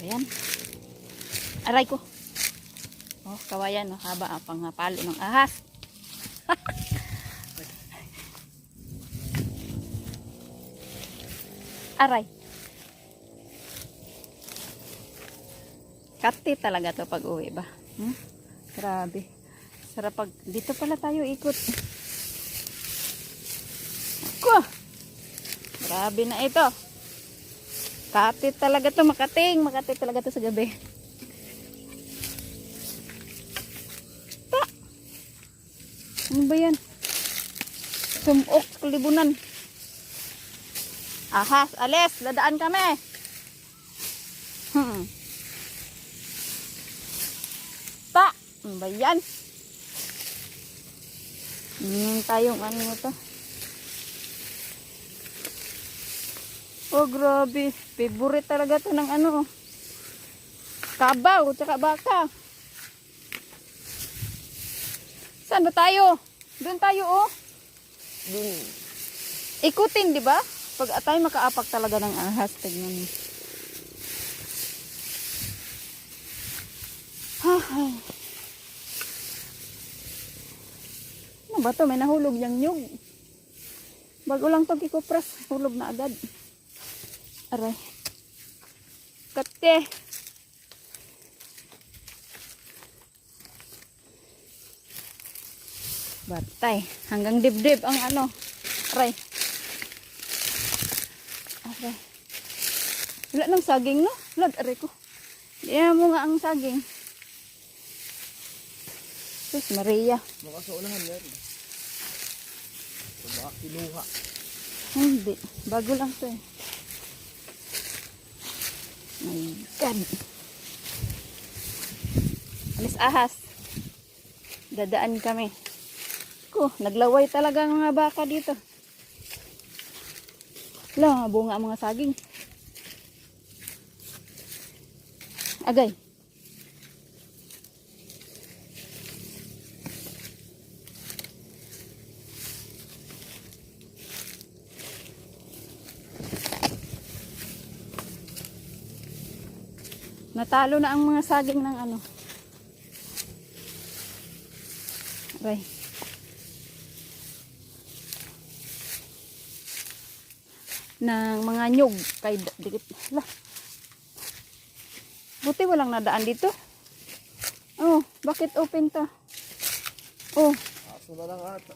Ayan. Aray ko. Oh, kawayan. Oh, haba ang pangpalo ng ahas. Aray. Kati talaga to pag uwi ba? Grabe. Sarap pag dito pala tayo ikot. Ko. Grabe na ito. Kati talaga to, makating. Makati talaga to sa gabi. Ta. Ano ba yan? Sumok sa kalibunan. Ahas, alis. Dadaan kami. Ta. Ano ba yan? Yung tayong ano mo to. Oh, grabe. Favorite talaga to ng ano. Kabaw, tsaka baka. Saan ba tayo? Doon tayo, oh. Ikutin, di ba? Pag tayo makaapak talaga ng ahas, tignan mo. Ay. Ano ba to? May nahulog yung nyug. Bago lang to kikupras. Hulog na agad. Aray. Kate. Batay. Hanggang dibdib ang ano. Aray. Aray. Wala nang saging, no? Lad, aray ko. Yan mo nga ang saging. Sus, Maria. Baka sa unahan yan. Baka kinuha. Hindi. Bago lang to eh. My God. Alis ahas. Dadaan kami. Ko, naglaway talaga ang mga baka dito. Wala, bunga ang mga saging. Agay. Natalo na ang mga saging ng ano. Aray. Ng mga nyug. Kay dikit. Hala. Buti walang nadaan dito. Oh, bakit open to? Oh. Aso na lang ata.